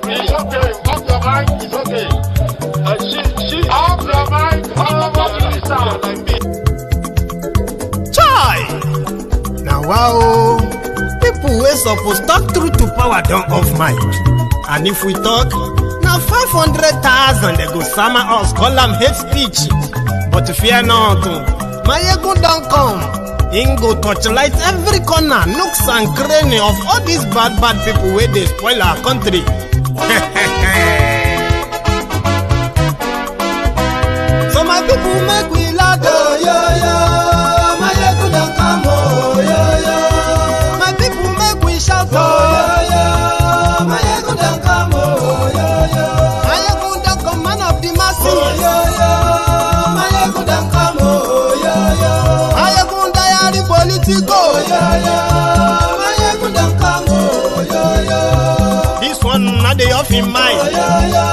It's okay. Off your mic. It's okay. She off your mic. Sound like me. Chai! Now wow, people wey suppose talk through to power don't off mic. And if we talk, now 500,000 they go summer us, call them hate speech. But fear not, Maiyegun don't come. Him go torchlight every corner, nooks and cranny of all these bad people where they spoil our country. So my people make we laugh, oh, yo. Maiyegun don't come, oh, yo. My people make we shout, oh, yo. Maiyegun don't come, oh, yo. Maiyegun don't come, man of the masses, oh, yo. Maiyegun don't come, oh, yo. Maiyegun diary Politico, oh, Maiyegun don't come, oh, yo. This one not the off in mind, oh, yo.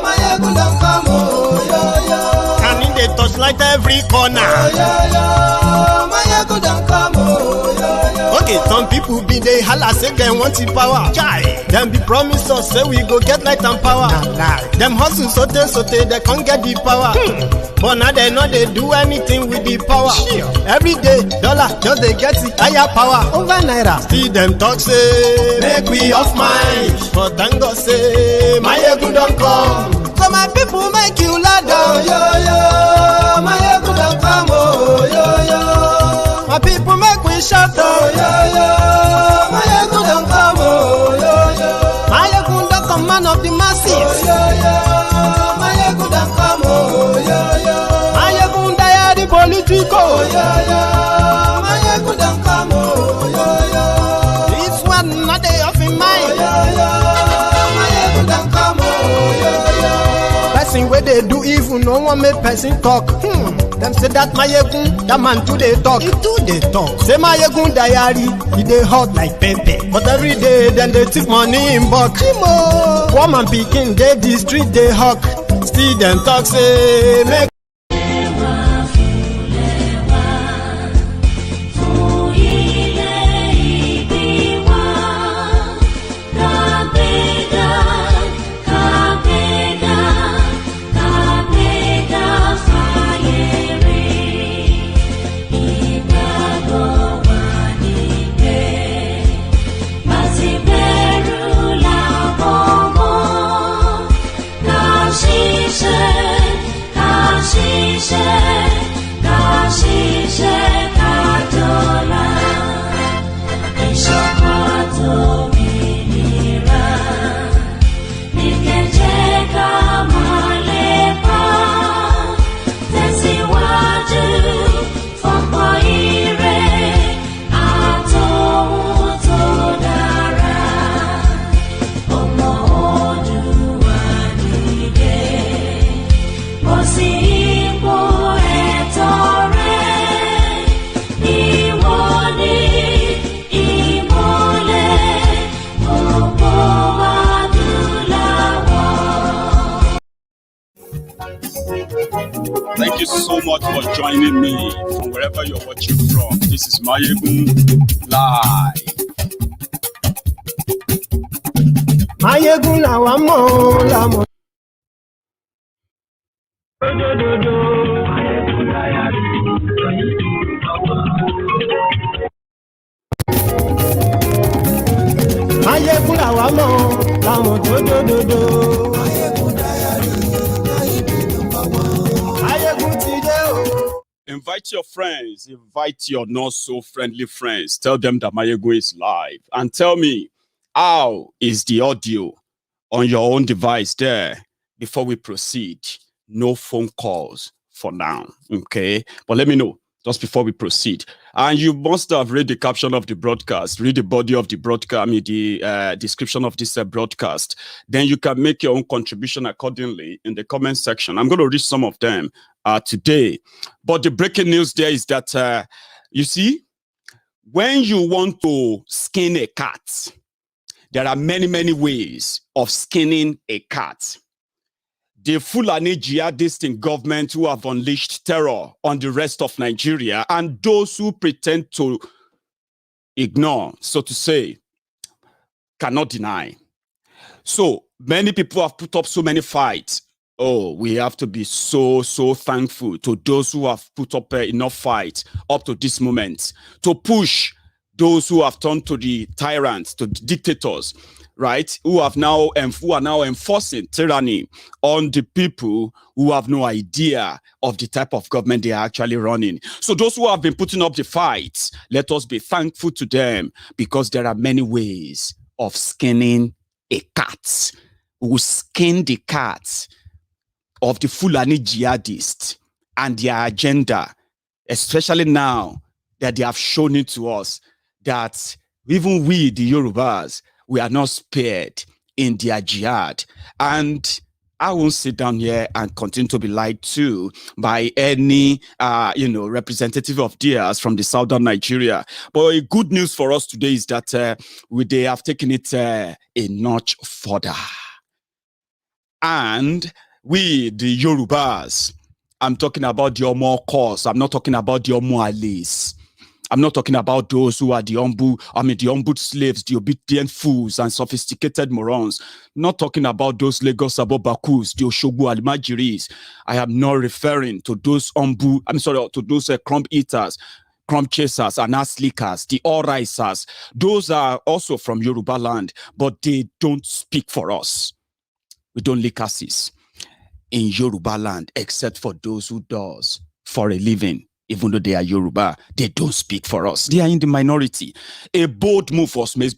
Maiyegun don't come, oh, yo. And in the touchlight every corner, oh, yo. Maiyegun don't come, oh, yo. Okay, some people be they holla say they want the power. Chai, them be promise us say we go get light and power. Nah. Them hustle sote they can't get the power. But now they know they do anything with the power. Sure. Every day, dollar just they get the higher power over naira. See them talk say make we off mind, but thank God say Maiyegun don't come. So my people make you laugh, oh, yo. Maiyegun don't come, oh, yo. My people make we shout, oh, yo. Maiyegun don't come, oh, yo. Maiyegun don't come, man of the masses, oh, yo. Maiyegun don't come, oh, yo. Maiyegun diary Politico, oh, yo. Maiyegun don't come, oh, yo. This one not they off in mind, oh, yo. Maiyegun don't come, oh, yo. Person where they do evil, no one make person talk. Them say that Maiyegun, that man too they talk. He too they talk. Say Maiyegun diary, he they hot like pepper. But every day then they take money in bulk. Woman picking, they the street they hawk. See them talk say make. Thank you so much for joining me from wherever you're watching from. This is Maiyegun Live. Maiyegun la wa mo la mo. Maiyegun la wa mo la mo do. Invite your friends, invite your not so friendly friends. Tell them that Maiyegun is live. And tell me, how is the audio on your own device there before we proceed? No phone calls for now, okay? But let me know just before we proceed. And you must have read the caption of the broadcast, read the body of the broadcast, I mean the description of this broadcast. Then you can make your own contribution accordingly in the comment section. I'm going to read some of them today. But the breaking news there is that, you see, when you want to skin a cat, there are many ways of skinning a cat. The Fulani jihadist in government who have unleashed terror on the rest of Nigeria, and those who pretend to ignore, so to say, cannot deny. So many people have put up so many fights. Oh, we have to be so thankful to those who have put up enough fight up to this moment to push those who have turned to the tyrants, to the dictators, right? Who are now enforcing tyranny on the people who have no idea of the type of government they are actually running. So those who have been putting up the fights, let us be thankful to them, because there are many ways of skinning a cat. We will skin the cat of the Fulani jihadists and their agenda, especially now that they have shown it to us that even we, the Yorubas, we are not spared in their jihad. And I won't sit down here and continue to be lied to by any, representative of theirs from the southern Nigeria. But a good news for us today is that they have taken it a notch further. And we, the Yorubas, I'm talking about the Omo cause. I'm not talking about the Omo Alice. I'm not talking about those who are the humbled slaves, the obedient fools and sophisticated morons. Not talking about those Lagos Abobakus, the Oshogbo Almajiris. I am not referring to those to those crumb eaters, crumb chasers, and ass lickers, the all-risers. Those are also from Yoruba land, but they don't speak for us. We don't lick asses in Yoruba land, except for those who does for a living. Even though they are Yoruba, they don't speak for us. They are in the minority. A bold move was made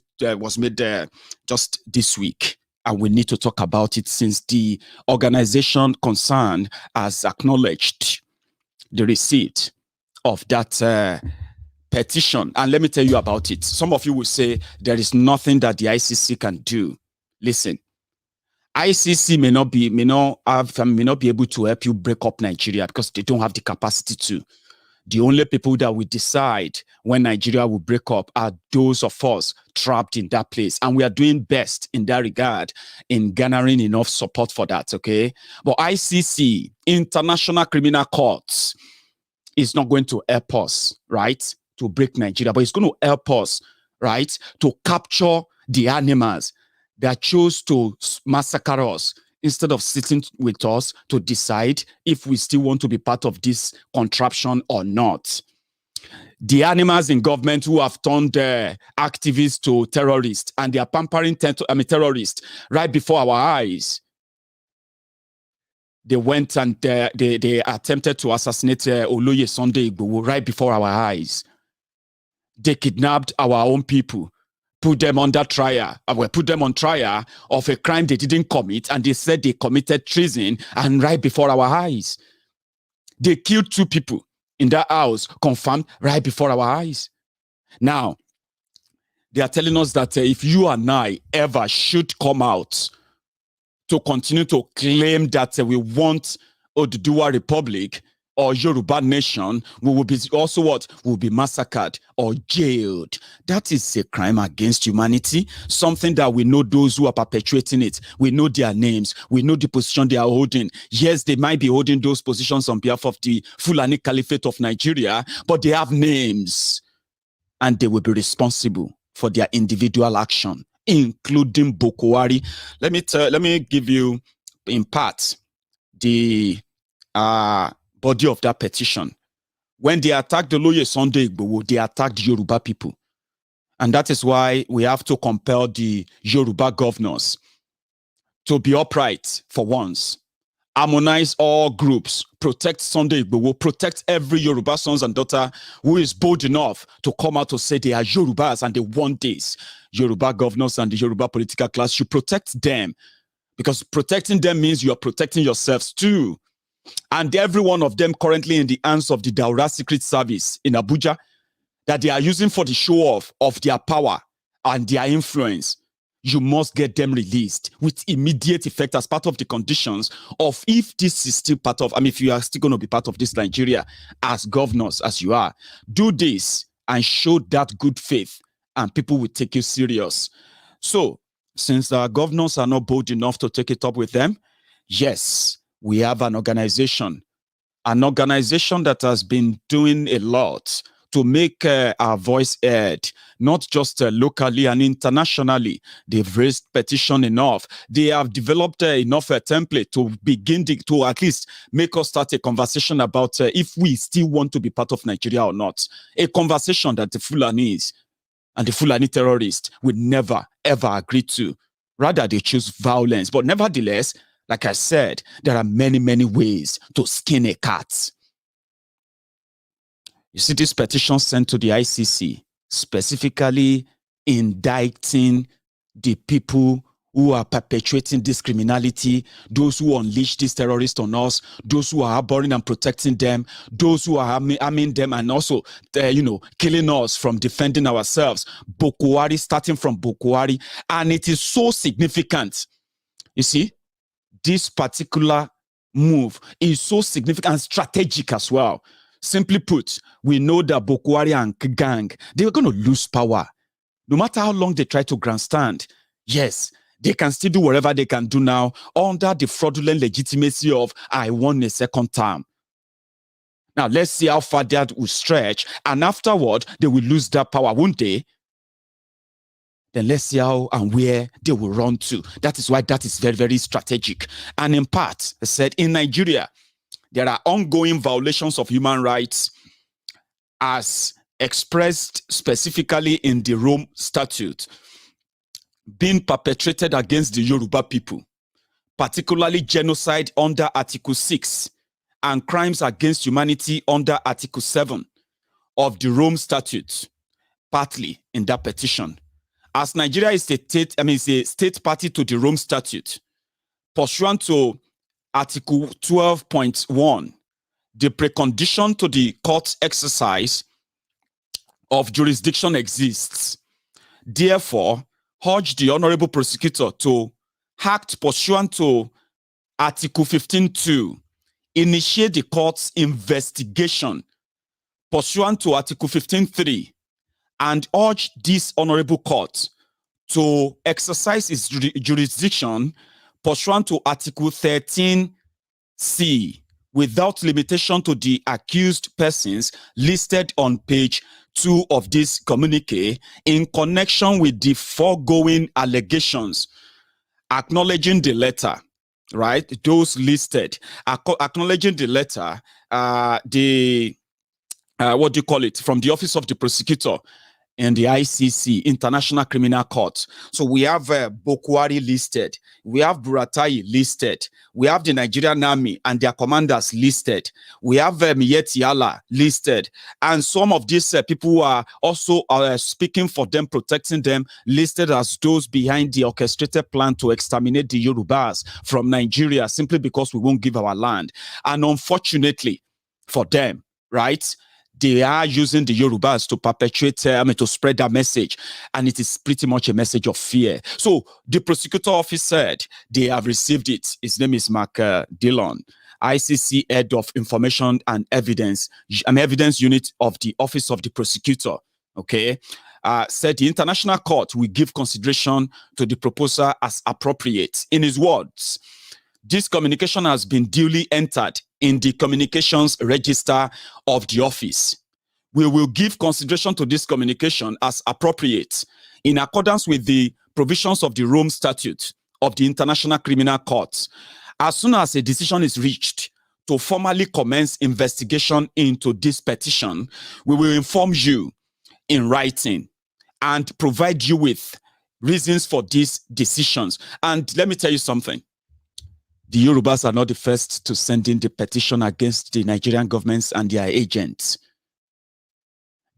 just this week, and we need to talk about it since the organization concerned has acknowledged the receipt of that petition. And let me tell you about it. Some of you will say there is nothing that the ICC can do. Listen, ICC may not be able to help you break up Nigeria because they don't have the capacity to. The only people that will decide when Nigeria will break up are those of us trapped in that place. And we are doing best in that regard in garnering enough support for that, okay? But ICC, International Criminal Courts, is not going to help us, right, to break Nigeria, but it's going to help us, right, to capture the animals that chose to massacre us, instead of sitting with us to decide if we still want to be part of this contraption or not. The animals in government who have turned activists to terrorists, and they are pampering terrorists right before our eyes. They went and they attempted to assassinate Oloye Sunday Igboho right before our eyes. They kidnapped our own people, put them under trial, put them on trial of a crime they didn't commit, and they said they committed treason, and right before our eyes. They killed 2 people in that house, confirmed right before our eyes. Now, they are telling us that if you and I ever should come out to continue to claim that we want Oduduwa Republic or Yoruba nation, we will be also what? We will be massacred or jailed. That is a crime against humanity, something that we know those who are perpetuating it. We know their names. We know the position they are holding. Yes, they might be holding those positions on behalf of the Fulani Caliphate of Nigeria, but they have names, and they will be responsible for their individual action, including Buhari. Let me give you in part the body of that petition. When they attacked the Oloye Sunday Igboho, they attacked Yoruba people. And that is why we have to compel the Yoruba governors to be upright for once, harmonize all groups, protect Sunday Igboho, protect every Yoruba sons and daughter who is bold enough to come out to say they are Yorubas and they want this. Yoruba governors and the Yoruba political class should protect them, because protecting them means you are protecting yourselves too. And every one of them currently in the hands of the Daura Secret Service in Abuja, that they are using for the show off of their power and their influence. You must get them released with immediate effect as part of the conditions of, if this is still part of, if you are still going to be part of this Nigeria as governors, as you are, do this and show that good faith and people will take you serious. So, since our governors are not bold enough to take it up with them, yes, we have an organization that has been doing a lot to make our voice heard, not just locally and internationally. They've raised petition enough. They have developed enough template to begin to at least make us start a conversation about if we still want to be part of Nigeria or not. A conversation that the Fulanis and the Fulani terrorists would never, ever agree to. Rather, they choose violence. But nevertheless, like I said, there are many, many ways to skin a cat. You see this petition sent to the ICC, specifically indicting the people who are perpetuating this criminality, those who unleash these terrorists on us, those who are harboring and protecting them, those who are arming them and also, killing us from defending ourselves. Buhari, starting from Buhari. And it is so significant. You see, this particular move is so significant and strategic as well. Simply put, we know that Buhari and gang, they are going to lose power. No matter how long they try to grandstand, yes, they can still do whatever they can do now under the fraudulent legitimacy of, I won a second term. Now, let's see how far that will stretch. And afterward, they will lose that power, won't they? Then let's see how and where they will run to. That is why that is very, very strategic. And in part, I said, in Nigeria, there are ongoing violations of human rights as expressed specifically in the Rome Statute being perpetrated against the Yoruba people, particularly genocide under Article 6 and crimes against humanity under Article 7 of the Rome Statute, partly in that petition. As Nigeria is a state party to the Rome Statute, pursuant to Article 12.1, the precondition to the court's exercise of jurisdiction exists. Therefore, urge the Honorable Prosecutor to act pursuant to Article 15.2, initiate the court's investigation pursuant to Article 15.3, and urge this Honorable Court to exercise its jurisdiction pursuant to Article 13C, without limitation to the accused persons listed on page 2 of this communique in connection with the foregoing allegations, acknowledging the letter, right? Those listed, acknowledging the letter, from the Office of the Prosecutor and the ICC, International Criminal Court. So we have Buhari listed, we have Buratai listed, we have the Nigerian Army and their commanders listed, we have Maiyegun listed, and some of these people who are also speaking for them, protecting them, listed as those behind the orchestrated plan to exterminate the Yorubas from Nigeria simply because we won't give our land. And unfortunately for them, right, they are using the Yorubas to perpetuate, to spread that message. And it is pretty much a message of fear. So the prosecutor office said they have received it. His name is Mark Dillon, ICC Head of Information and Evidence, Evidence Unit of the Office of the Prosecutor. Okay. Said the International Court will give consideration to the proposal as appropriate. In his words, this communication has been duly entered in the communications register of the office. We will give consideration to this communication as appropriate in accordance with the provisions of the Rome Statute of the International Criminal Court. As soon as a decision is reached to formally commence investigation into this petition, we will inform you in writing and provide you with reasons for these decisions. And let me tell you something. The Yorubas are not the first to send in the petition against the Nigerian governments and their agents.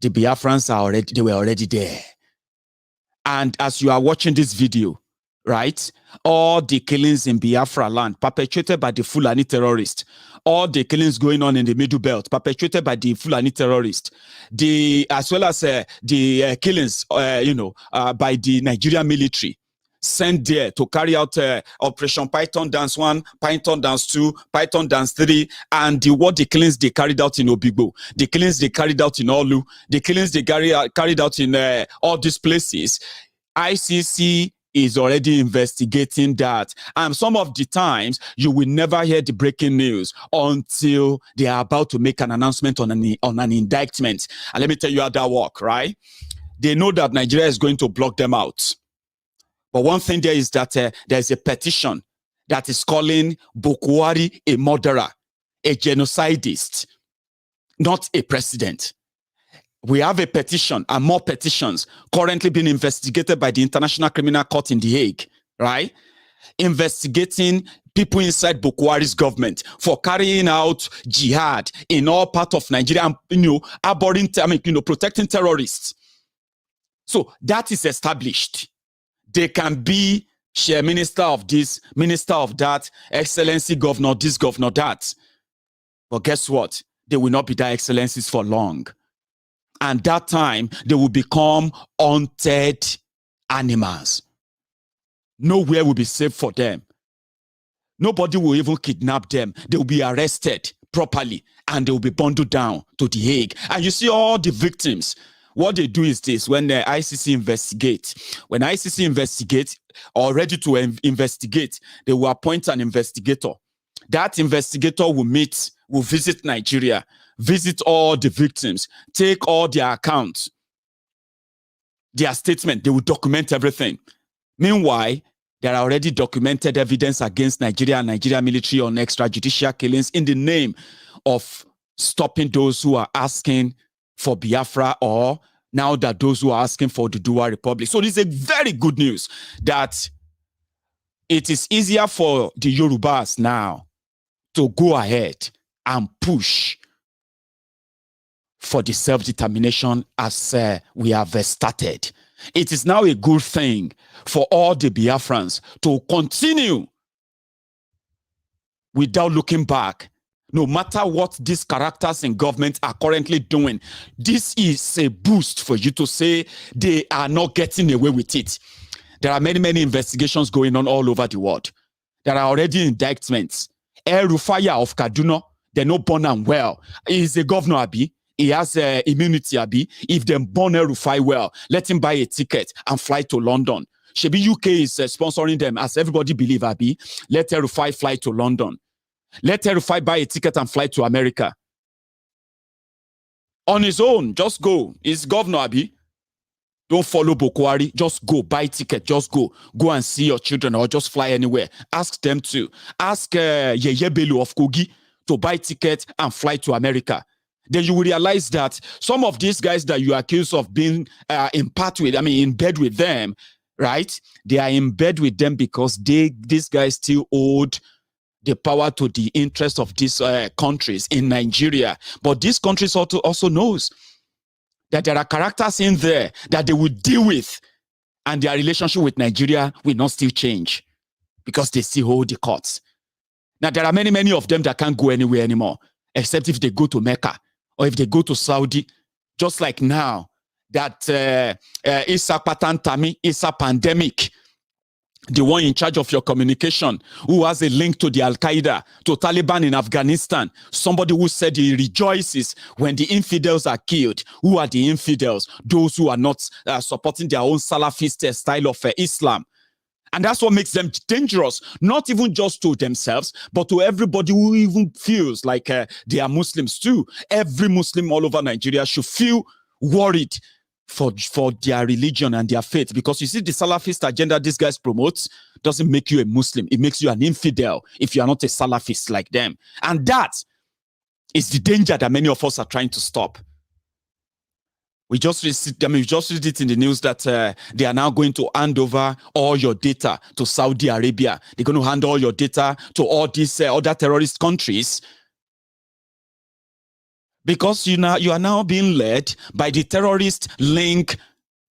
The Biafrans were already there. And as you are watching this video, right, all the killings in Biafra land perpetrated by the Fulani terrorists, all the killings going on in the Middle Belt perpetrated by the Fulani terrorists, as well as the killings, by the Nigerian military, sent there to carry out Operation Python Dance 1, Python Dance 2, Python Dance 3, and the killings they carried out in Obigbo, the killings they carried out in Olu, the killings they carried out in all these places. ICC is already investigating that. And some of the times, you will never hear the breaking news until they are about to make an announcement on an indictment. And let me tell you how that works, right? They know that Nigeria is going to block them out. But one thing there is that there's a petition that is calling Buhari a murderer, a genocidist, not a president. We have a petition and more petitions currently being investigated by the International Criminal Court in The Hague, right? Investigating people inside Buhari's government for carrying out jihad in all parts of Nigeria and, protecting terrorists. So that is established. They can be share minister of this, minister of that, excellency governor, this governor, that. But guess what? They will not be their excellencies for long. And that time, they will become hunted animals. Nowhere will be safe for them. Nobody will even kidnap them. They will be arrested properly and they will be bundled down to The Hague. And you see all the victims. What they do is this: when the ICC investigates, or ready to investigate, they will appoint an investigator. That investigator will visit Nigeria, visit all the victims, take all their accounts, their statement. They will document everything. Meanwhile, there are already documented evidence against Nigeria and Nigeria military on extrajudicial killings in the name of stopping those who are asking for Biafra, or now that those who are asking for the Dual Republic. So this is a very good news that it is easier for the Yorubas now to go ahead and push for the self-determination as we have started. It is now a good thing for all the Biafrans to continue without looking back. No matter what these characters in government are currently doing, this is a boost for you to say they are not getting away with it. There are many, many investigations going on all over the world. There are already indictments. El Rufai of Kaduna, they're not born and well. He is a governor, Abi. He has immunity, Abi. If they born El Rufai well, let him buy a ticket and fly to London. Shebi UK is sponsoring them, as everybody believe, Abi. Let El Rufai fly to London. Let El Rufai buy a ticket and fly to America. On his own, just go. He's governor, Abi. Don't follow Buhari. Just go, buy ticket, just go. Go and see your children or just fly anywhere. Ask them to. Ask Yeye Bello of Kogi to buy ticket and fly to America. Then you will realize that some of these guys that you accuse of being in bed with them, right? They are in bed with them because these guys still owed the power to the interest of these countries in Nigeria. But these countries also knows that there are characters in there that they will deal with, and their relationship with Nigeria will not still change because they still hold the courts. Now, there are many, many of them that can't go anywhere anymore, except if they go to Mecca or if they go to Saudi, just like now that Issa Patantami, Issa Pandemic, the one in charge of your communication, who has a link to the Al-Qaeda, to Taliban in Afghanistan, somebody who said he rejoices when the infidels are killed. Who are the infidels? Those who are not supporting their own Salafist style of Islam. And that's what makes them dangerous, not even just to themselves, but to everybody who even feels like they are Muslims too. Every Muslim all over Nigeria should feel worried for their religion and their faith, because you see, the Salafist agenda these guys promote doesn't make you a Muslim. It makes you an infidel if you are not a Salafist like them. And that is the danger that many of us are trying to stop. We just read it in the news that they are now going to hand over all your data to Saudi Arabia. They're going to hand all your data to all these other terrorist countries, because you are now being led by the terrorist link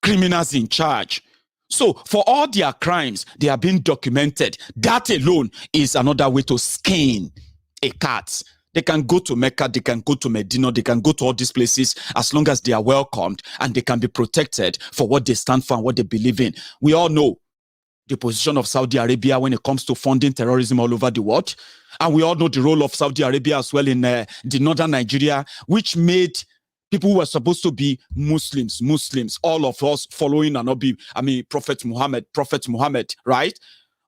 criminals in charge. So for all their crimes, they are being documented. That alone is another way to skin a cat. They can go to Mecca, they can go to Medina, they can go to all these places as long as they are welcomed and they can be protected for what they stand for and what they believe in. We all know the position of Saudi Arabia when it comes to funding terrorism all over the world. And we all know the role of Saudi Arabia as well in the northern Nigeria, which made People who were supposed to be Muslims, all of us following Prophet Muhammad, right?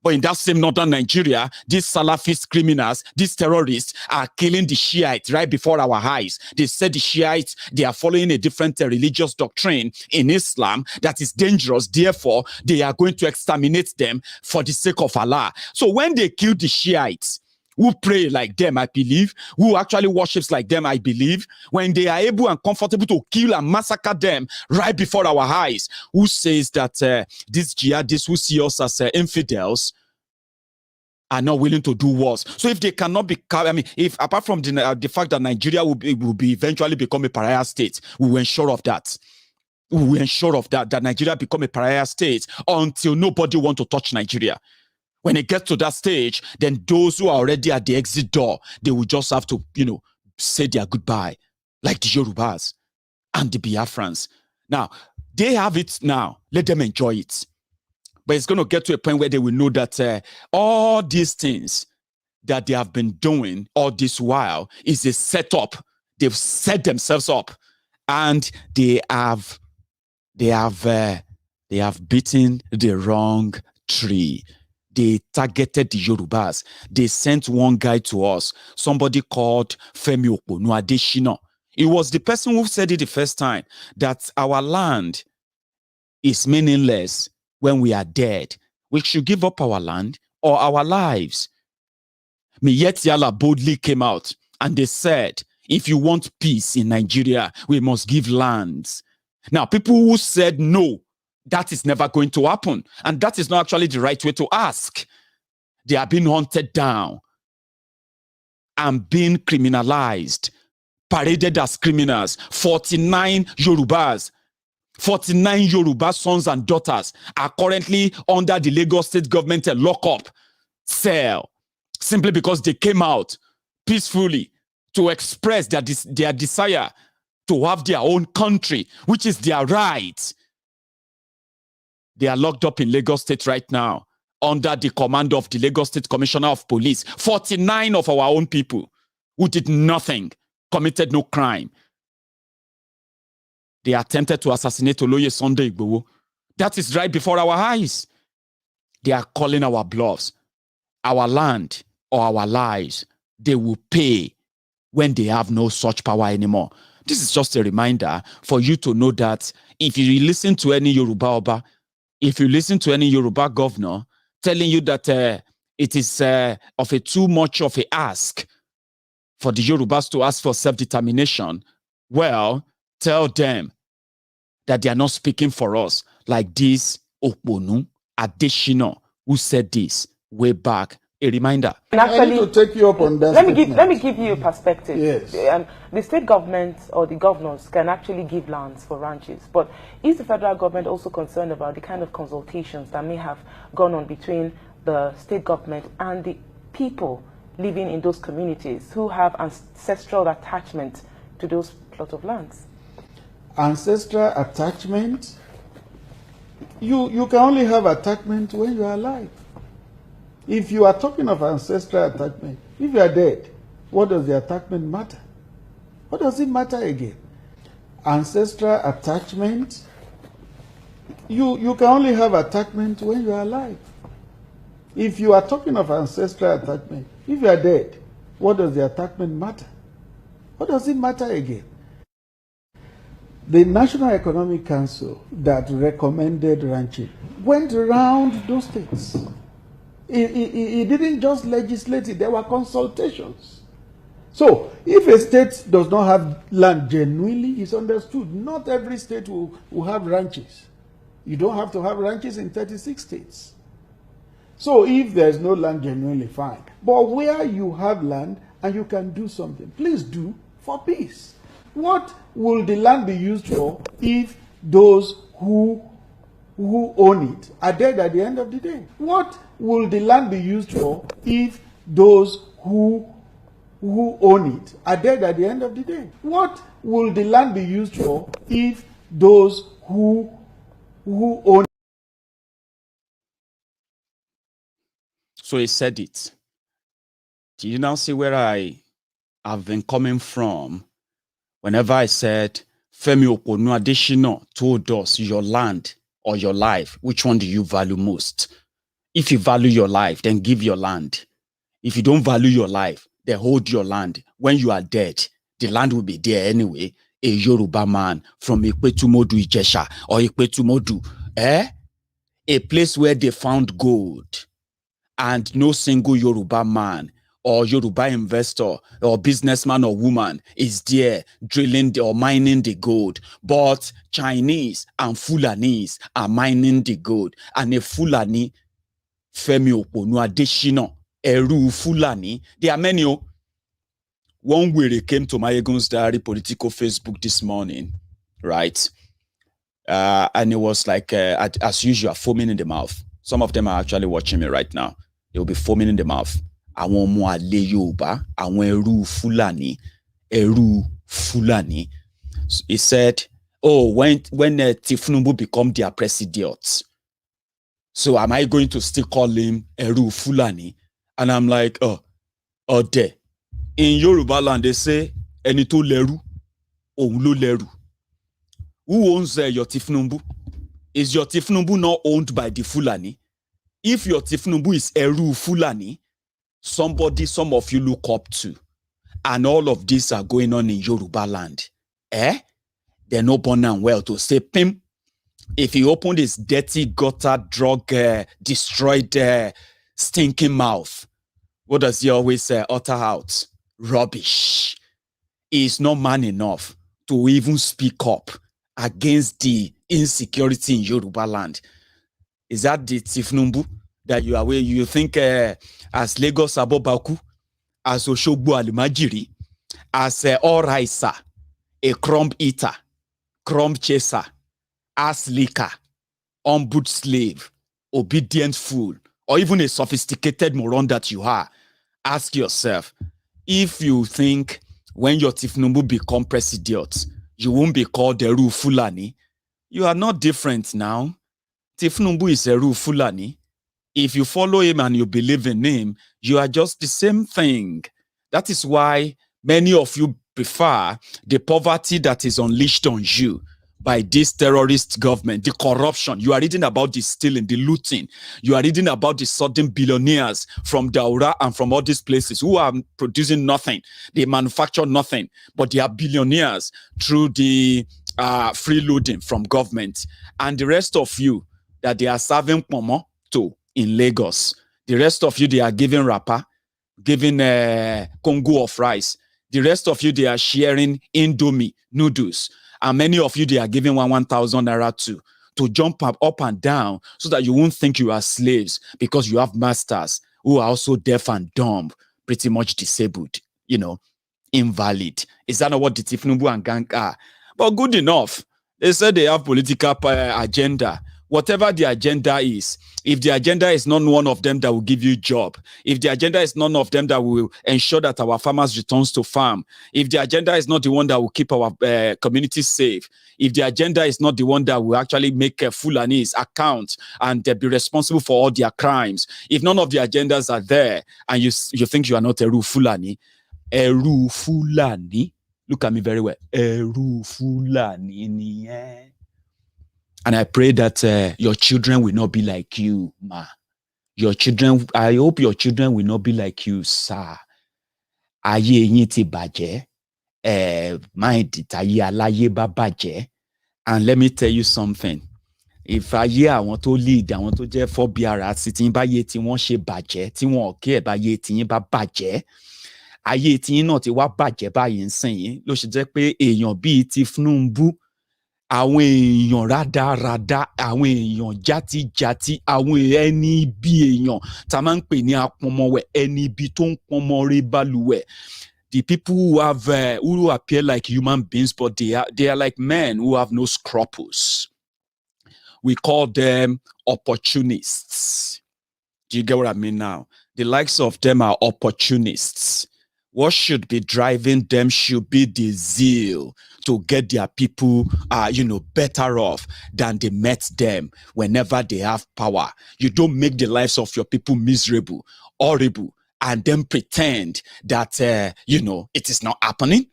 But in that same northern Nigeria, these Salafist criminals, these terrorists are killing the Shiites right before our eyes. They said the Shiites, they are following a different religious doctrine in Islam that is dangerous. Therefore, they are going to exterminate them for the sake of Allah. So when they kill the Shiites, who pray like them, I believe, who actually worships like them, I believe, when they are able and comfortable to kill and massacre them right before our eyes, who says that these jihadists who see us as infidels are not willing to do worse? So if they cannot be, if apart from the fact that Nigeria will be eventually become a pariah state, we will ensure of that. We will ensure of that Nigeria become a pariah state until nobody wants to touch Nigeria. When it gets to that stage, then those who are already at the exit door, they will just have to, say their goodbye, like the Yorubas and the Biafrans. Now, they have it now. Let them enjoy it. But it's going to get to a point where they will know that all these things that they have been doing all this while is a setup. They've set themselves up, and they have beaten the wrong tree. They targeted the Yorubas. They sent one guy to us, somebody called Femi Adesina. It was the person who said it the first time, that our land is meaningless when we are dead. We should give up our land or our lives. Maiyegun boldly came out and they said, if you want peace in Nigeria, we must give lands. Now, people who said no, that is never going to happen. And that is not actually the right way to ask. They are being hunted down and being criminalized, paraded as criminals. 49 Yorubas, 49 Yoruba sons and daughters are currently under the Lagos state government lockup cell, simply because they came out peacefully to express their desire to have their own country, which is their right. They are locked up in Lagos State right now under the command of the Lagos State Commissioner of Police. 49 of our own people who did nothing, committed no crime. They attempted to assassinate Oloye Sunday Igboho. That is right before our eyes. They are calling our bluffs. Our land or our lives, they will pay when they have no such power anymore. This is just a reminder for you to know that if you listen to any Yoruba Oba, if you listen to any Yoruba governor telling you that it is of a too much of a ask for the Yorubas to ask for self-determination, well, tell them that they are not speaking for us, like this Okponu Adesina, who said this way back. A reminder. And actually, I need to take you up on that. Let me give you a perspective. Yes. The state government or the governors can actually give lands for ranches, but is the federal government also concerned about the kind of consultations that may have gone on between the state government and the people living in those communities who have ancestral attachment to those plot of lands? Ancestral attachment? You can only have attachment when you are alive. If you are talking of ancestral attachment, if you are dead, what does the attachment matter? What does it matter again? Ancestral attachment, you can only have attachment when you are alive. If you are talking of ancestral attachment, if you are dead, what does the attachment matter? What does it matter again? The National Economic Council that recommended ranching went around those states. It didn't just legislate it, there were consultations. So, if a state does not have land genuinely, it's understood. Not every state will have ranches. You don't have to have ranches in 36 states. So, if there's no land genuinely, fine. But where you have land and you can do something, please do for peace. What will the land be used for if those who own it are dead at the end of the day? What will the land be used for if those who own it are dead at the end of the day? What will the land be used for if those who own it? So he said it. Do you now see where I have been coming from whenever I said Femi Oponu Adesina told us your land or your life, which one do you value most? If you value your life, then give your land. If you don't value your life, then hold your land. When you are dead, the land will be there anyway. A Yoruba man from Ikpetumodu Ijesha or Ikpetumodu, a place where they found gold, and no single Yoruba man or Yoruba investor or businessman or woman is there drilling or mining the gold. But Chinese and Fulanis are mining the gold. And a Fulani, Femi Oponu Adesina, Eru Fulani, there are many. One way came to Maiyegun's diary Politico Facebook this morning, right? And it was like, as usual, foaming in the mouth. Some of them are actually watching me right now. They will be foaming in the mouth. Àwọn ọmọ àlè Yorùbá, àwọn ẹrú Fulani. He said, oh, when Tinubu become their president, so am I going to still call him ẹrú Fulani? And I'm like, there. In Yoruba land, they say, ẹni tó lẹ́rú, òun ló lẹ́rú. Who owns your Tinubu? Is your Tinubu not owned by the Fulani? If your Tinubu is Eru Fulani, somebody some of you look up to, and all of these are going on in Yoruba land, they're not born and well to say, Pim, if he opened his dirty, gutter, drug, destroyed, stinking mouth, what does he always utter out? Rubbish. He is not man enough to even speak up against the insecurity in Yoruba land. Is that the Tinubu that you are where you think as Lagos Abobaku, as Oshogbo Alimajiri, as Oraisa, a crumb eater, crumb chaser, ass licker, ombud slave, obedient fool, or even a sophisticated moron that you are? Ask yourself, if you think when your Tinubu become president, you won't be called Eru Fulani, you are not different now. Tinubu is Eru Fulani. If you follow him and you believe in him, you are just the same thing. That is why many of you prefer the poverty that is unleashed on you by this terrorist government, the corruption. You are reading about the stealing, the looting. You are reading about the sudden billionaires from Daura and from all these places who are producing nothing. They manufacture nothing, but they are billionaires through the freeloading from government. And the rest of you that they are serving pomo to in Lagos. The rest of you, they are giving rapa, giving Congo of rice. The rest of you, they are sharing Indomie noodles. And many of you, they are giving 1,000 naira to jump up and down so that you won't think you are slaves because you have masters who are also deaf and dumb, pretty much disabled, invalid. Is that not what the Tinubu and gang are? But good enough. They said they have political agenda. Whatever the agenda is, if the agenda is not one of them that will give you a job, if the agenda is none of them that will ensure that our farmers returns to farm, if the agenda is not the one that will keep our communities safe, if the agenda is not the one that will actually make Fulanis account and be responsible for all their crimes, if none of the agendas are there and you think you are not Eru Fulani, look at me very well, Eru Fulani. And I pray that your children will not be like you, ma. I hope your children will not be like you, sir. Ayé yín ti bàjẹ́, mind táyé aláyé bá bàjẹ́. And let me tell you something. If ayé àwọn tó lead, àwọn tó jẹ́ fọ́bíara, tí tí bá yé tí wọ́n ṣe bàjẹ́, tí wọ́n ọ̀kẹ́ bá yé tí yín bá bàjẹ́, ayé tí yín náà ti wá bàjẹ́ báyìí ń sìn yín, ló ṣe jẹ́ pé èèyàn bíi Tinubu, àwọn èèyàn rádaràda, àwọn èèyàn játíjátí, àwọn ẹni bí èèyàn tá máa ń pè ní apọnmọwẹ̀, ẹni bí tó ń pọnmọ rẹ balùwẹ̀. The people who have who appear like human beings, but they are like men who have no scruples. We call them opportunists. Do you get what I mean now? The likes of them are opportunists. What should be driving them should be the zeal to get their people, better off than they met them whenever they have power. You don't make the lives of your people miserable, horrible, and then pretend that, it is not happening.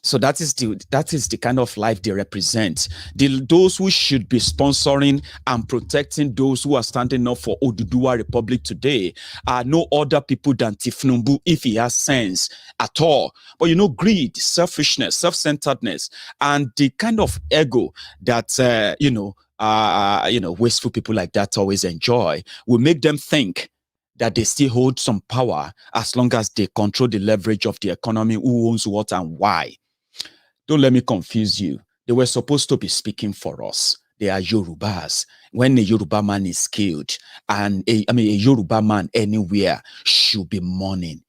So that is the kind of life they represent. Those who should be sponsoring and protecting those who are standing up for Oduduwa Republic today are no other people than Tifnumbu, if he has sense at all. But you know, greed, selfishness, self-centeredness, and the kind of ego that wasteful people like that always enjoy will make them think that they still hold some power as long as they control the leverage of the economy, who owns what and why. Don't let me confuse you. They were supposed to be speaking for us. They are Yorubas. When a Yoruba man is killed, and a Yoruba man anywhere should be mourning,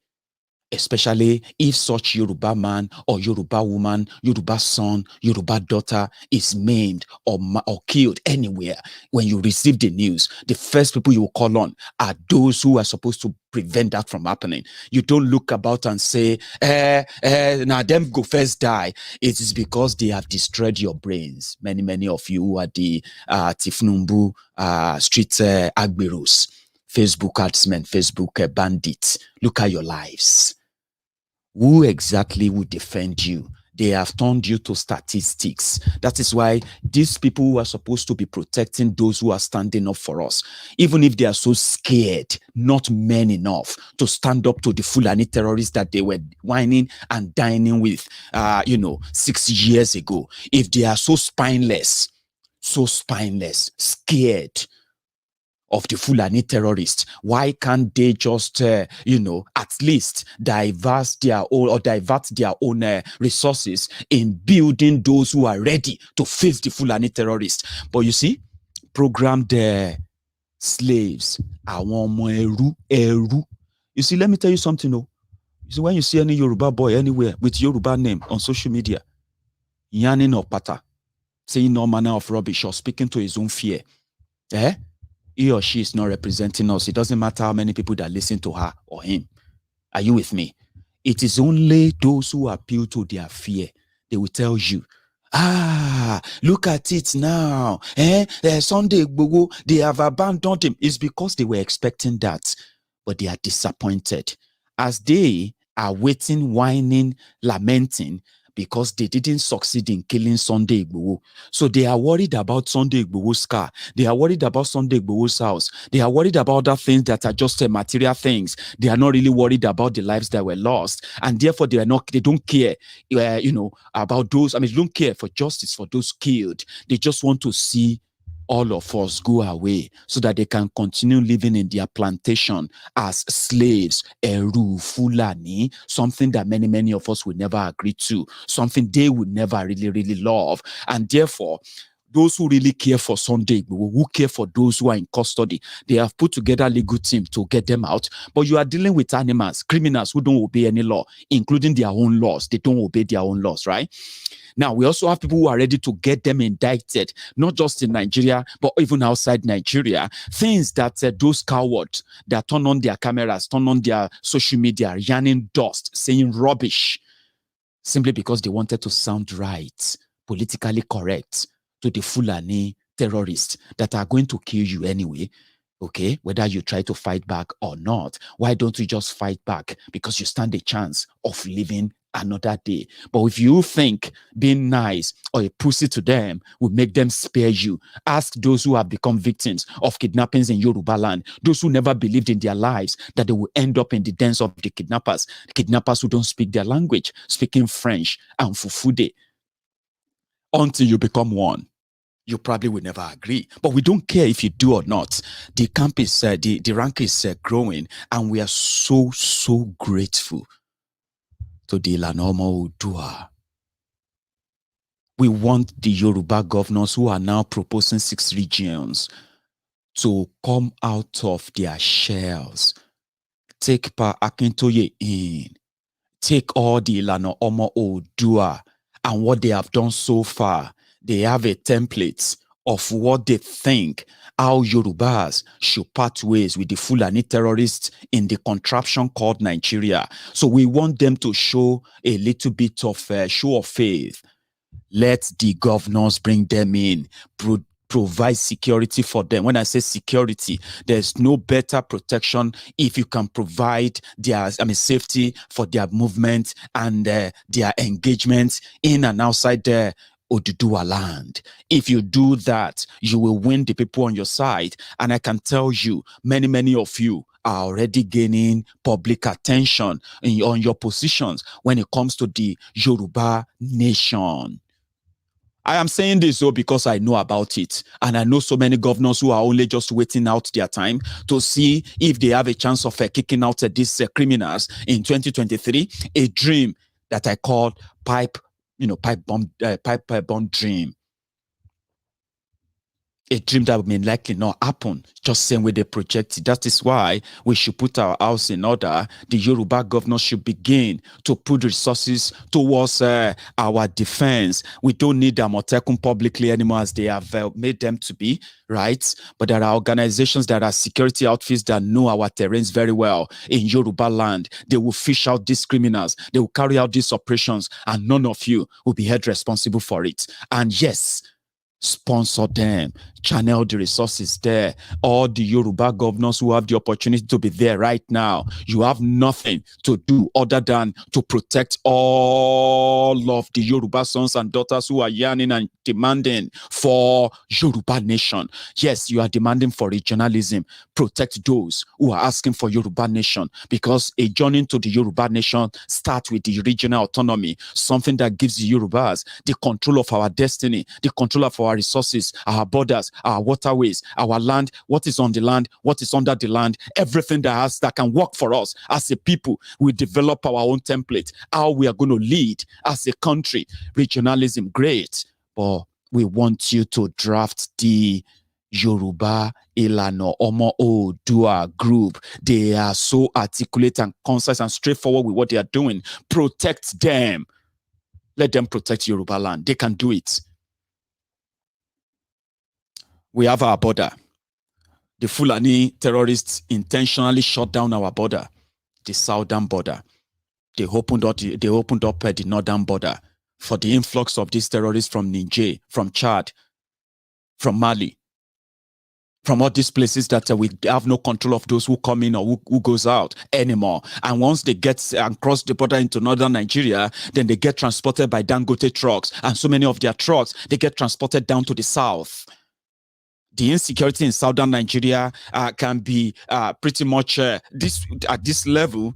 especially if such Yoruba man or Yoruba woman, Yoruba son, Yoruba daughter is maimed or killed anywhere. When you receive the news, the first people you will call on are those who are supposed to prevent that from happening. You don't look about and say, now them go first die. It is because they have destroyed your brains. Many of you who are the Tifnumbu street agberos, Facebook adsmen, Facebook bandits. Look at your lives. Who exactly will defend you? They have turned you to statistics. That is why these people who are supposed to be protecting those who are standing up for us, even if they are so scared, not men enough to stand up to the Fulani terrorists that they were whining and dining with, 6 years ago, if they are so spineless, scared of the Fulani terrorists, why can't they just, at least divert their own resources in building those who are ready to face the Fulani terrorists? But you see, programmed slaves, eru. You see, let me tell you something. You see, when you see any Yoruba boy anywhere with Yoruba name on social media, yanning or pata, saying all manner of rubbish or speaking to his own fear, he or she is not representing us. It doesn't matter how many people that listen to her or him. Are you with me? It is only those who appeal to their fear. They will tell you, look at it now. Sunday Igboho, they have abandoned him. It's because they were expecting that, but they are disappointed. As they are waiting, whining, lamenting, because they didn't succeed in killing Sunday Igboho. So they are worried about Sunday Igboho's car. They are worried about Sunday Igboho's house. They are worried about other things that are just material things. They are not really worried about the lives that were lost. And therefore, they don't care, about those. They don't care for justice for those killed. They just want to see all of us go away so that they can continue living in their plantation as slaves, Eru, Fulani, something that many of us would never agree to, something they would never really love. And therefore, those who really care for Sunday, who care for those who are in custody, they have put together a legal team to get them out. But you are dealing with animals, criminals who don't obey any law, including their own laws. They don't obey their own laws, right? Now, we also have people who are ready to get them indicted, not just in Nigeria, but even outside Nigeria. Things that those cowards that turn on their cameras, turn on their social media, yarning dust, saying rubbish, simply because they wanted to sound right, politically correct to the Fulani terrorists that are going to kill you anyway. Okay, whether you try to fight back or not, why don't you just fight back? Because you stand a chance of living another day. But if you think being nice or a pussy to them will make them spare you, ask those who have become victims of kidnappings in Yoruba land, those who never believed in their lives that they will end up in the dens of the kidnappers who don't speak their language, speaking French and Fufude. Until you become one, you probably will never agree. But we don't care if you do or not. The camp is, the rank is growing, and we are so grateful to the Ilanomo Odua. We want the Yoruba governors who are now proposing 6 regions to come out of their shells. Take Pa Akintoye in. Take all the Ilanomo Odua and what they have done so far. They have a template of what they think, how Yorubas should part ways with the Fulani terrorists in the contraption called Nigeria. So we want them to show a little bit of show of faith. Let the governors bring them in, provide security for them. When I say security, there's no better protection if you can provide their, safety for their movement and their engagement in and outside the Oduduwa land. If you do that, you will win the people on your side. And I can tell you, many of you are already gaining public attention on your positions when it comes to the Yoruba nation. I am saying this though because I know about it, and I know so many governors who are only just waiting out their time to see if they have a chance of kicking out these criminals in 2023. A dream that I call pipe bomb dream. A dream that may likely not happen, just same way they project it. That is why we should put our house in order. The Yoruba governors should begin to put resources towards our defense. We don't need Amotekun publicly anymore as they have made them to be, right? But there are organizations, there are security outfits that know our terrains very well in Yoruba land. They will fish out these criminals. They will carry out these operations, and none of you will be held responsible for it. And yes, sponsor them, channel the resources there. All the Yoruba governors who have the opportunity to be there right now, you have nothing to do other than to protect all of the Yoruba sons and daughters who are yearning and demanding for Yoruba nation. Yes, you are demanding for regionalism. Protect those who are asking for Yoruba nation, because a journey to the Yoruba nation starts with the regional autonomy, something that gives the Yorubas the control of our destiny, the control of our resources, our borders, our waterways, our land, what is on the land, what is under the land, everything that can work for us as a people. We develop our own template, how we are going to lead as a country. Regionalism, great, but we want you to draft the Yoruba Ilano Omo Oodua group. They are so articulate and concise and straightforward with what they are doing. Protect them. Let them protect Yoruba land. They can do it. We have our border. The Fulani terrorists intentionally shut down our border, the southern border. They opened up the northern border for the influx of these terrorists from Niger, from Chad, from Mali, from all these places that we have no control of those who come in or who goes out anymore. And once they get and cross the border into northern Nigeria, then they get transported by Dangote trucks. And so many of their trucks, they get transported down to the south. The insecurity in southern Nigeria can be pretty much at this level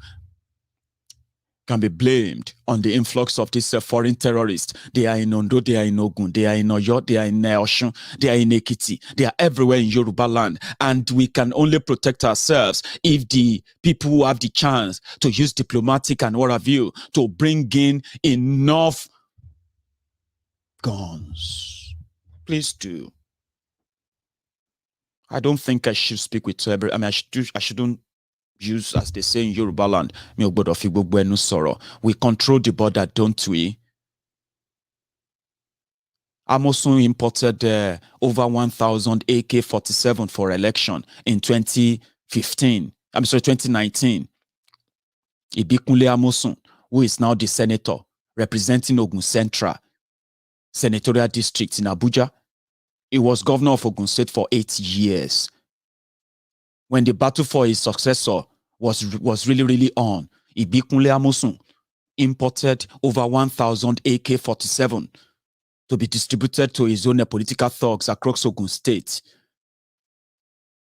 can be blamed on the influx of these foreign terrorists. They are in Ondo, they are in Ogun, they are in Oyo, they are in Osun, they are in Ekiti, they are everywhere in Yoruba land. And we can only protect ourselves if the people who have the chance to use diplomatic and what have you to bring in enough guns. Please do. I don't think I should speak with every. I shouldn't use, as they say in Yoruba land, we control the border, don't we? Amosun imported over 1,000 AK-47 for election in 2019. Ibikunle Amosun, who is now the senator representing Ogun Central Senatorial District in Abuja, he was governor of Ogun State for 8 years. When the battle for his successor was really on, Ibikunle Amosun imported over 1,000 AK-47 to be distributed to his own political thugs across Ogun State.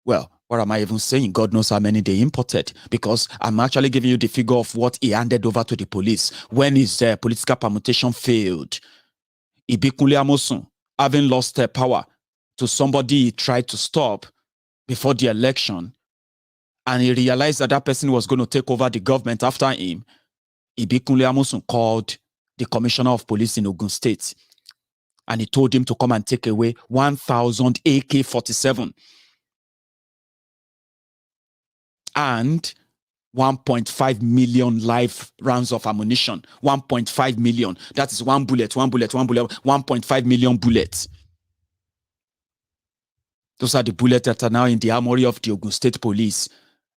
Well, what am I even saying? God knows how many they imported, because I'm actually giving you the figure of what he handed over to the police when his political permutation failed. Ibikunle Amosun, having lost power to somebody he tried to stop before the election, and he realized that that person was going to take over the government after him, Ibikunle Amosun called the commissioner of police in Ogun State, and he told him to come and take away 1,000 AK-47 and 1.5 million live rounds of ammunition. 1.5 million. That is one bullet, 1.5 million bullets. Those are the bullets that are now in the armory of the Ogun State Police.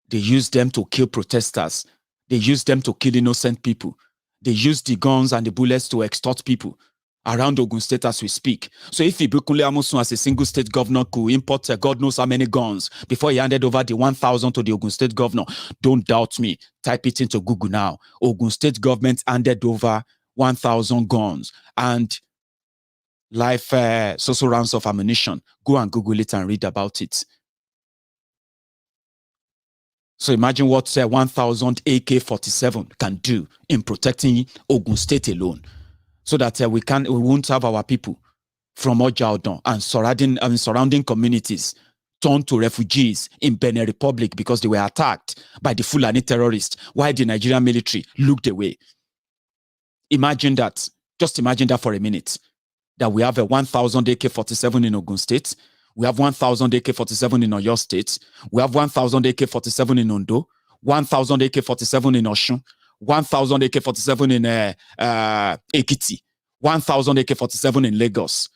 They use them to kill protesters. They use them to kill innocent people. They use the guns and the bullets to extort people. around Ogun State as we speak. So if Ibikunle Amosun as a single state governor could import God knows how many guns before he handed over the 1,000 to the Ogun State governor, don't doubt me. Type it into Google now. Ogun State government handed over 1,000 guns and live social rounds of ammunition. Go and Google it and read about it. So imagine what 1,000 AK-47 can do in protecting Ogun State alone, so that we won't have our people from Ojaodon and surrounding communities turned to refugees in Benin Republic because they were attacked by the Fulani terrorists while the Nigerian military looked away. Imagine that. Just imagine that for a minute. That we have a 1,000 AK-47 in Ogun State. We have 1,000 AK-47 in Oyo State. We have 1,000 AK-47 in Ondo. 1,000 AK-47 in Osun. 1,000 AK-47 in Ekiti. 1,000 AK-47 in Lagos.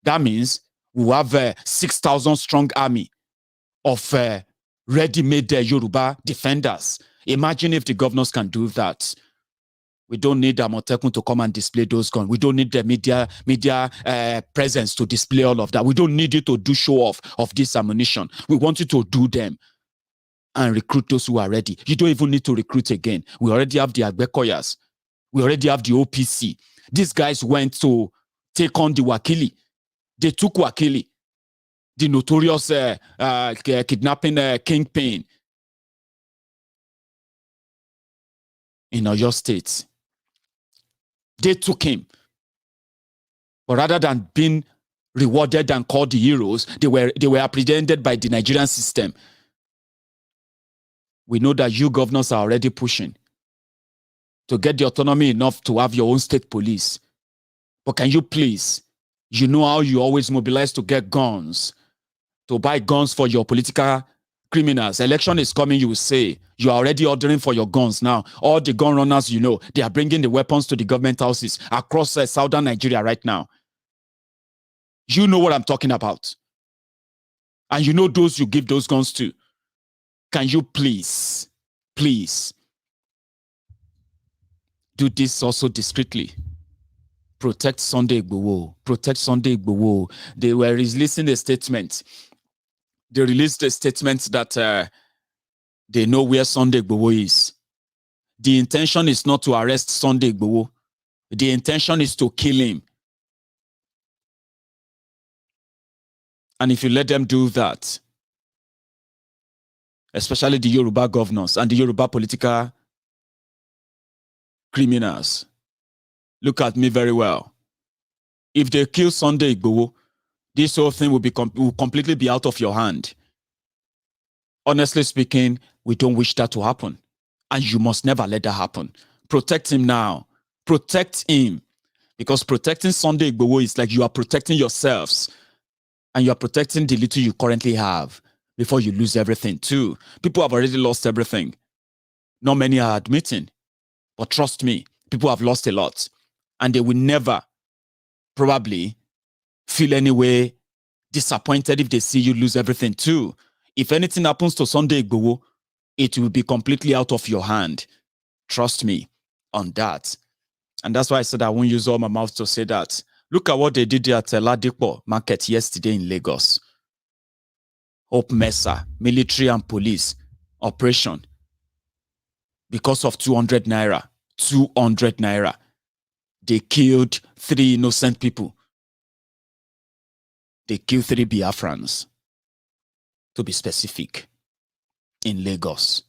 That means we have a 6,000 strong army of ready-made Yoruba defenders. Imagine if the governors can do that. We don't need Amotekun to come and display those guns. We don't need the media presence to display all of that. We don't need you to do show off of this ammunition. We want you to do them and recruit those who are ready. You don't even need to recruit again. We already have the Agbekoyas. We already have the OPC. These guys went to take on the Wakili. They took Wakili, the notorious kidnapping kingpin in Oyo State. They took him. But rather than being rewarded and called the heroes, they were apprehended by the Nigerian system. We know that you governors are already pushing to get the autonomy enough to have your own state police. But can you please, you know how you always mobilize to get guns, to buy guns for your political criminals. Election is coming, you will say. You are already ordering for your guns now. All the gun runners, you know, they are bringing the weapons to the government houses across southern Nigeria right now. You know what I'm talking about. And you know those you give those guns to. Can you please do this also discreetly? Protect Sunday Igboho. Protect Sunday Igboho. They were releasing a statement. They released a statement that they know where Sunday Igboho is. The intention is not to arrest Sunday Igboho. The intention is to kill him. And if you let them do that, especially the Yoruba governors and the Yoruba political criminals, look at me very well. If they kill Sunday Igboho, this whole thing will completely be out of your hand. Honestly speaking, we don't wish that to happen. And you must never let that happen. Protect him now. Protect him. Because protecting Sunday Igboho is like you are protecting yourselves. And you are protecting the little you currently have before you lose everything too. People have already lost everything. Not many are admitting. But trust me, people have lost a lot. And they will never probably feel any way disappointed if they see you lose everything too. If anything happens to Sunday Igboho, it will be completely out of your hand. Trust me on that. And that's why I said I won't use all my mouth to say that. Look at what they did at Ladipo Market yesterday in Lagos. Hope Mesa, military and police operation. Because of 200 naira. 200 naira. They killed 3 innocent people. They killed 3 Biafrans. To be specific. In Lagos.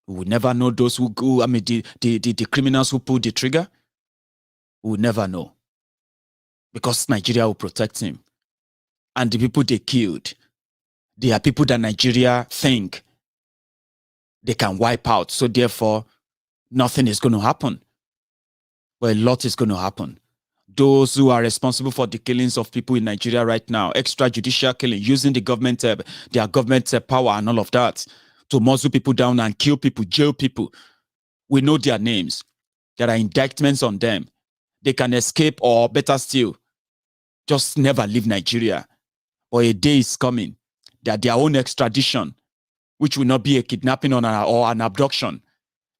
We will never know those who go, the criminals who pulled the trigger. We will never know. Because Nigeria will protect him. And the people they killed, they are people that Nigeria think they can wipe out. So therefore, nothing is going to happen. But a lot is going to happen. Those who are responsible for the killings of people in Nigeria right now, extrajudicial killing, using the government, their government power and all of that, to muzzle people down and kill people, jail people. We know their names. There are indictments on them. They can escape, or better still, just never leave Nigeria. Or a day is coming that their own extradition, which will not be a kidnapping or an abduction,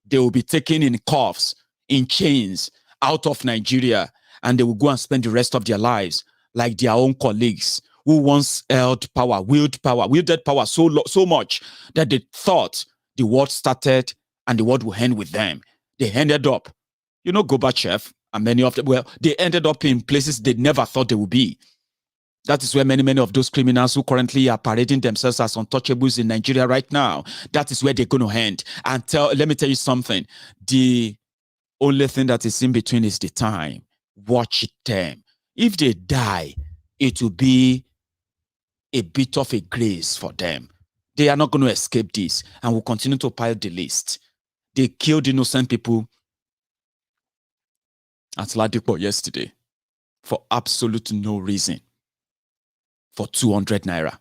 they will be taken in cuffs, in chains, out of Nigeria, and they will go and spend the rest of their lives like their own colleagues who once held power, wielded power so much that they thought the world started and the world will end with them. They ended up, Gorbachev and many of them, well, they ended up in places they never thought they would be. That is where many of those criminals who currently are parading themselves as untouchables in Nigeria right now, that is where they're going to end. And let me tell you something. The only thing that is in between is the time. Watch them. If they die, it will be a bit of a grace for them. They are not going to escape this and will continue to pile the list. They killed innocent people at Ladipo yesterday for absolute no reason, for 200 naira.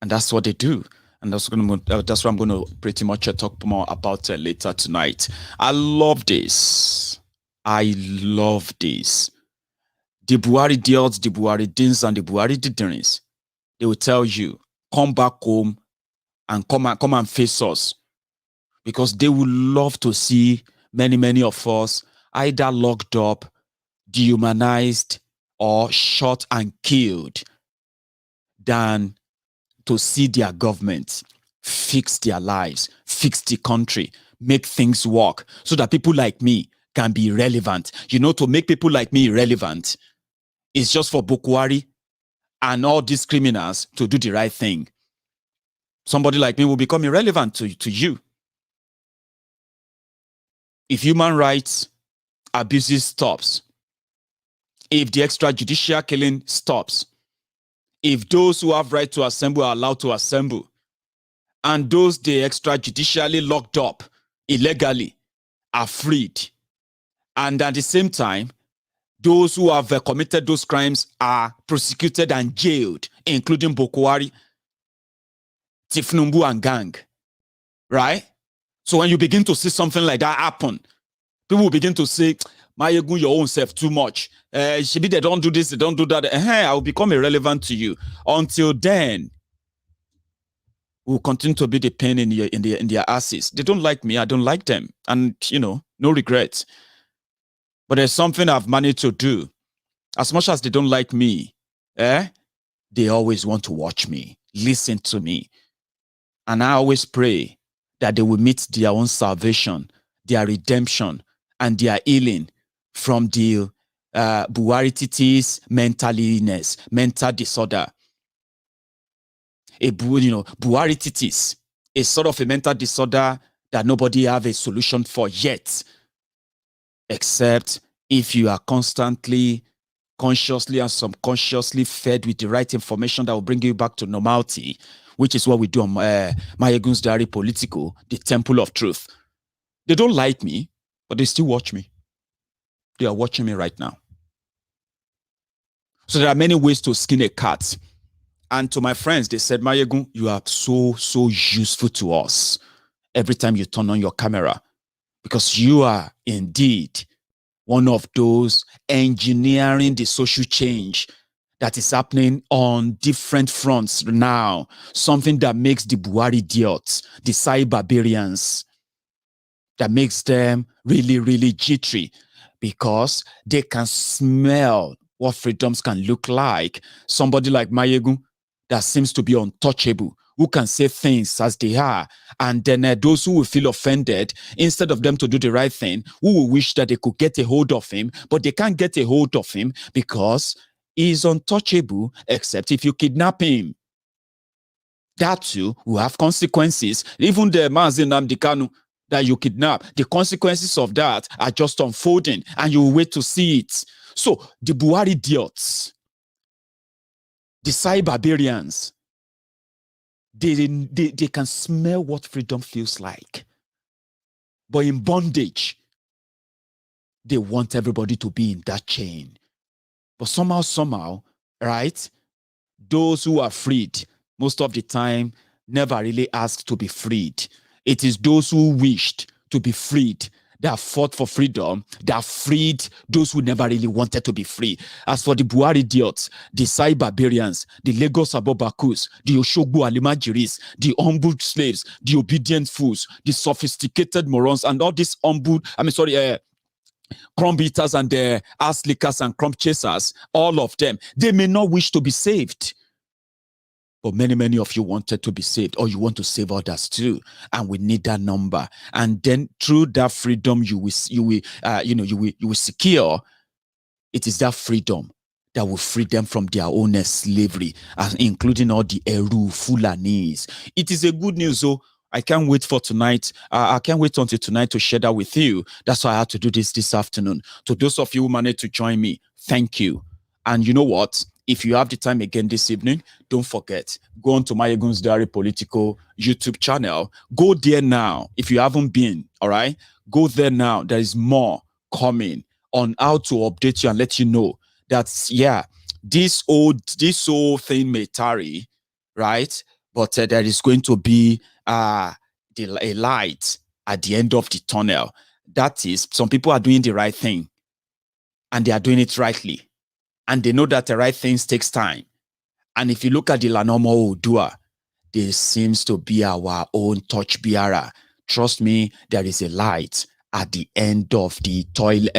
And that's what they do. And that's what I'm going to pretty much talk more about later tonight. I love this. I love this. The Buhari deals, the Buhari dins, and the Buhari didn't. They will tell you, come back home and come and face us. Because they would love to see many of us either locked up, dehumanized, or shot and killed than to see their government fix their lives, fix the country, make things work so that people like me can be relevant. To make people like me relevant is just for Buhari and all these criminals to do the right thing. Somebody like me will become irrelevant to you. If human rights abuses stops, if the extrajudicial killing stops, if those who have right to assemble are allowed to assemble, and those they extrajudicially locked up illegally are freed, and at the same time, those who have committed those crimes are prosecuted and jailed, including Buhari, Tifnumbu, and gang, right? So when you begin to see something like that happen, people will begin to say, Maiyegun, your own self too much. They don't do this, they don't do that. I will become irrelevant to you. Until then, we'll continue to be the pain in their asses. They don't like me, I don't like them. And, no regrets. But there's something I've managed to do. As much as they don't like me, they always want to watch me, listen to me. And I always pray that they will meet their own salvation, their redemption, and their healing from the Buhari titis mental illness, mental disorder. Buhari titis is sort of a mental disorder that nobody have a solution for yet, except if you are constantly, consciously and subconsciously fed with the right information that will bring you back to normality, which is what we do on Maiyegun's Diary Politico, the Temple of Truth. They don't like me, but they still watch me. They are watching me right now. So there are many ways to skin a cat. And to my friends, they said, Maiyegun, you are so useful to us every time you turn on your camera, because you are indeed one of those engineering the social change that is happening on different fronts now. Something that makes the Buhari idiots, the cyberbarians, that makes them really jittery, because they can smell what freedoms can look like. Somebody like Maiyegun that seems to be untouchable, who can say things as they are, and then those who will feel offended, instead of them to do the right thing, who will wish that they could get a hold of him, but they can't get a hold of him because he's untouchable except if you kidnap him. That too will have consequences. Even the Mazi Nnamdi Kanu that you kidnap, the consequences of that are just unfolding, and you will wait to see it. So the Buhari idiots, the cyberbarians, they can smell what freedom feels like. But in bondage, they want everybody to be in that chain. But somehow, right, those who are freed, most of the time, never really asked to be freed. It is those who wished to be freed that fought for freedom, that freed those who never really wanted to be free. As for the Buhari idiots, the cyberbarians, the Lagos Abobakus, the Oshogbo Alimajiris, the humble slaves, the obedient fools, the sophisticated morons, and all these crumb eaters and the ass lickers and crumb chasers, all of them, they may not wish to be saved. But many of you wanted to be saved, or you want to save others too, and we need that number. And then through that freedom, you will secure. It is that freedom that will free them from their own slavery, including all the Eru Fulanis. It is a good news, though. I can't wait for tonight. I can't wait until tonight to share that with you. That's why I had to do this afternoon. To those of you who managed to join me, thank you. And you know what? If you have the time again this evening, don't forget, go on to Maiyegun's Diary Politico YouTube channel. Go there now. If you haven't been, all right, go there now. There is more coming on how to update you and let you know that, yeah, this old thing may tarry, right? But there is going to be a light at the end of the tunnel. That is, some people are doing the right thing and they are doing it rightly. And they know that the right things takes time. And if you look at the Lanomo Odua, there seems to be our own touch bearer. Trust me, there is a light at the end of the toilet.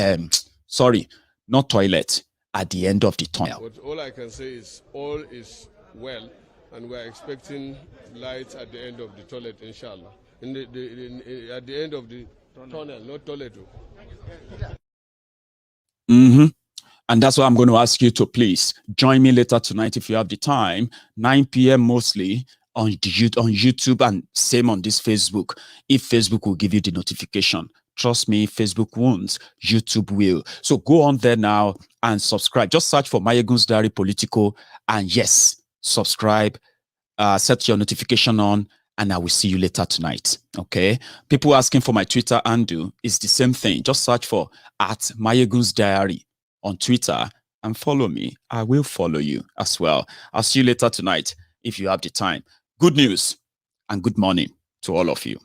Not toilet, at the end of the tunnel. But all I can say is all is well, and we're expecting light at the end of the toilet, inshallah. At the end of the tunnel, not toilet. And that's why I'm going to ask you to please join me later tonight if you have the time, 9 p.m. mostly on YouTube, and same on this Facebook. If Facebook will give you the notification, trust me, Facebook won't, YouTube will. So go on there now and subscribe. Just search for Maiyegun's Diary Politico, and yes, subscribe, set your notification on, and I will see you later tonight. Okay? People asking for my Twitter handle is the same thing. Just search for @Maiyegun's Diary on Twitter and follow me. I will follow you as well. I'll see you later tonight if you have the time. Good news and good morning to all of you.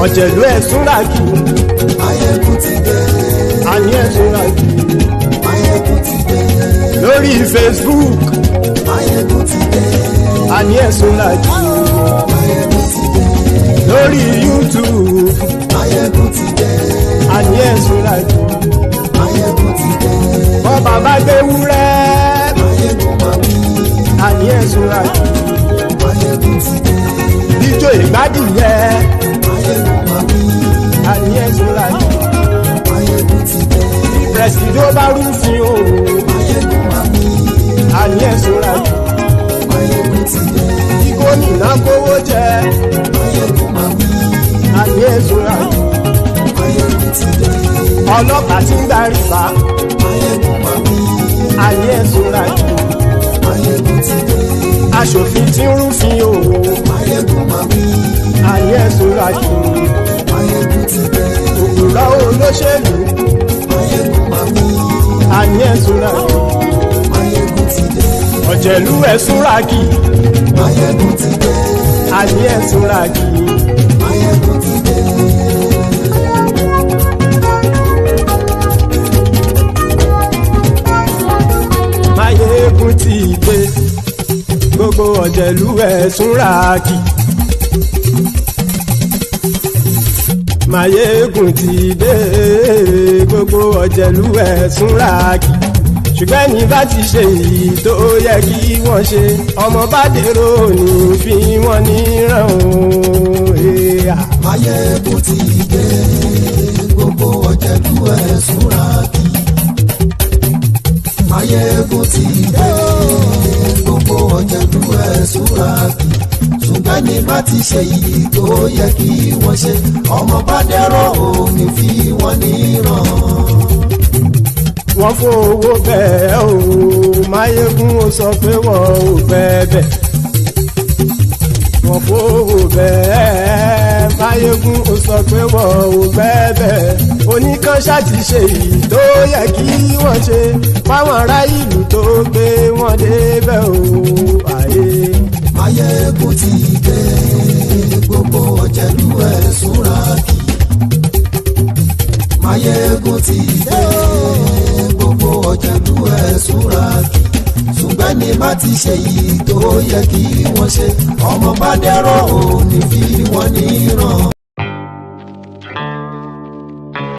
Ọ̀jẹ̀lú ẹ̀sùn ràkì. Maiyegun ti dé. Àní ẹ̀sùn ràkì. Maiyegun ti dé. Lórí Facebook. Maiyegun ti dé. Àní ẹ̀sùn ràkì. Maiyegun ti dé. Lórí YouTube. Maiyegun ti dé. Àní ẹ̀sùn ràkì. Maiyegun ti dé. Bọ́ bàbá gbé wúrẹ́. Maiyegun máa wí. Àní ẹ̀sùn ràkì. Maiyegun ti dé. Ijó ìgbádìyẹ. Àní ẹ̀sùn ràkì. Maiyegun ti dé. Presido bá rúfin o. Maiyegun máa wí. Àní ẹ̀sùn ràkì. Maiyegun ti dé. Kí gómìnà kówó jẹ. Maiyegun máa wí. Àní ẹ̀sùn ràkì. Maiyegun ti dé. Ọlọ́pàá tí ń gba rìbá. Maiyegun máa wí. Àní ẹ̀sùn ràkì. Maiyegun ti dé. Aṣòfin tí ń rúfin o. Maiyegun máa wí. Àní ẹ̀sùn ràkì. Maiyegun ti dé. Òkúra olóṣèlú. Maiyegun máa wí. Àní ẹ̀sùn ràkì. Maiyegun ti dé. Ọ̀jẹ̀lú ẹ̀sùn ràkì. Maiyegun ti dé. àní ẹ̀sùn ra kì í. Maiyegun ti dé. Maiyegun ti dé gbogbo ọ̀jẹ̀lú ẹ̀sùn ra kì í. Maiyegun ti dé gbogbo ọ̀jẹ̀lú ẹ̀sùn ra kì í. Ṣùgbọ́n ní bá ti ṣe èyí tó yẹ kí wọ́n ṣe ọmọ bá dèrò ní fi wọ́n níran o. Maiyegun ti dé gbogbo ọ̀jẹ̀lú ẹ̀sùn ra kì í. Maiyegun ti dé gbogbo ọ̀jẹ̀lú ẹ̀sùn ra kì í. Ṣùgbọ́n ní bá ti ṣe èyí tó yẹ kí wọ́n ṣe ọmọ bá dèrò ní fi wọ́n níran. Wọ́n fowó bẹ́ẹ̀ o Maiyegun ó sọ pé wọ́n ò fẹ́ bẹ́ẹ̀. Wọ́n fowó bẹ́ẹ̀ Maiyegun ó sọ pé wọ́n ò fẹ́ bẹ́ẹ̀. Oníkanṣá ti ṣe èyí tó yẹ kí wọ́n ṣe fáwọn ará ìlú tó gbé wọn débẹ̀ o. Maiyegun ti dé gbogbo ọ̀jẹ̀lú ẹ̀sùn ra kì í. Maiyegun ti dé gbogbo ọ̀jẹ̀lú ẹ̀sùn ra kì í. Ṣùgbọ́n ní bá ti ṣe yìí tó yẹ kí wọ́n ṣe ọmọ bá dẹ́rọ̀ ò ní fi wọ́n níran.